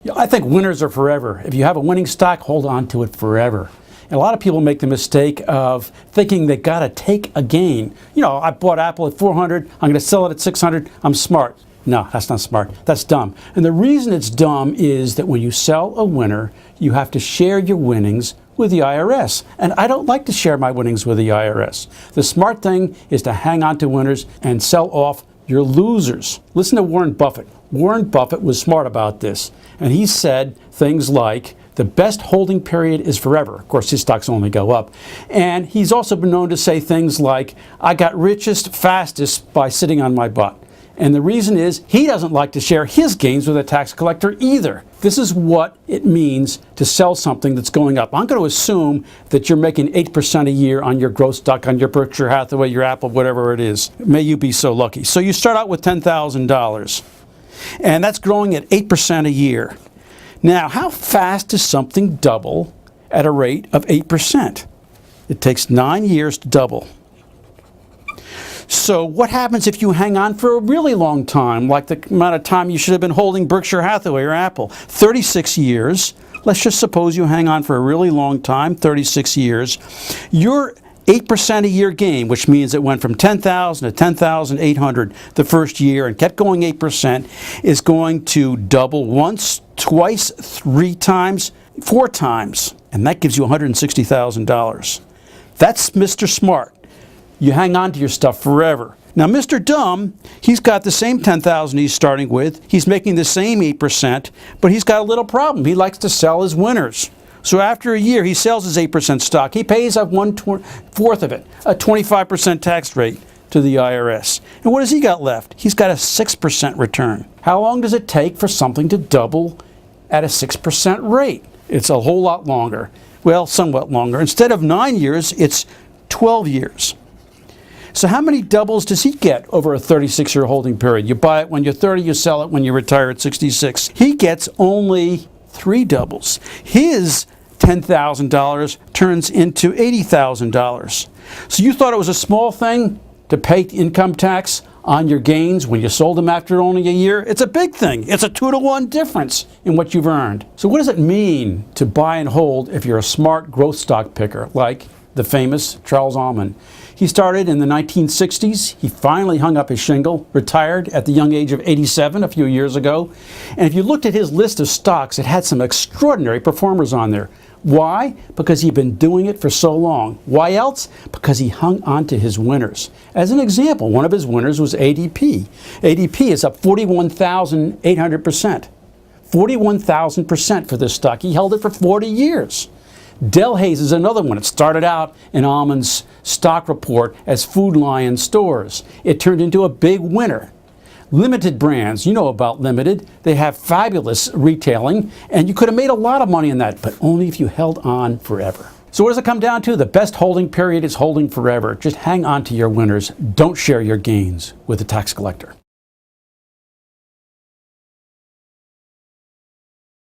Yeah, I think winners are forever. If you have a winning stock, hold on to it forever. And a lot of people make the mistake of thinking they got to take a gain. You know, I bought Apple at 400, I'm going to sell it at 600, I'm smart. No, that's not smart. That's dumb. And the reason it's dumb is that when you sell a winner, you have to share your winnings with the IRS. And I don't like to share my winnings with the IRS. The smart thing is to hang on to winners and sell off your losers. Listen to Warren Buffett. Warren Buffett was smart about this. And he said things like, the best holding period is forever. Of course, his stocks only go up. And he's also been known to say things like, I got richest fastest by sitting on my butt. And the reason is he doesn't like to share his gains with a tax collector either. This is what it means to sell something that's going up. I'm going to assume that you're making 8% a year on your growth stock, on your Berkshire Hathaway, your Apple, whatever it is. May you be so lucky. So you start out with $10,000, and that's growing at 8% a year. Now, how fast does something double at a rate of 8%? It takes 9 years to double. So what happens if you hang on for a really long time, like the amount of time you should have been holding Berkshire Hathaway or Apple? 36 years. Let's just suppose you hang on for a really long time, 36 years. Your 8% a year gain, which means it went from 10,000 to 10,800 the first year and kept going 8%, is going to double once, twice, 3 times, 4 times. And that gives you $160,000. That's Mr. Smart. You hang on to your stuff forever. Now, Mr. Dumb, he's got the same 10,000 he's starting with. He's making the same 8%, but he's got a little problem. He likes to sell his winners. So after a year, he sells his 8% stock. He pays up 1/4 of it, a 25% tax rate to the IRS. And what has he got left? He's got a 6% return. How long does it take for something to double at a 6% rate? It's a whole lot longer. Well, somewhat longer. Instead of 9 years, it's 12 years. So how many doubles does he get over a 36-year holding period? You buy it when you're 30, you sell it when you retire at 66. He gets only 3 doubles. His $10,000 turns into $80,000. So you thought it was a small thing to pay income tax on your gains when you sold them after only a year? It's a big thing. It's a 2-to-1 difference in what you've earned. So what does it mean to buy and hold if you're a smart growth stock picker like the famous Charles Almond? He started in the 1960s. He finally hung up his shingle, retired at the young age of 87 a few years ago. And if you looked at his list of stocks, it had some extraordinary performers on there. Why? Because he'd been doing it for so long. Why else? Because he hung on to his winners. As an example, one of his winners was ADP. ADP is up 41,800%. 41,000% for this stock. He held it for 40 years. Delhaize is another one. It started out in Almond's stock report as Food Lion stores. It turned into a big winner. Limited brands, you know about Limited. They have fabulous retailing, and you could have made a lot of money in that, but only if you held on forever. So what does it come down to? The best holding period is holding forever. Just hang on to your winners. Don't share your gains with the tax collector.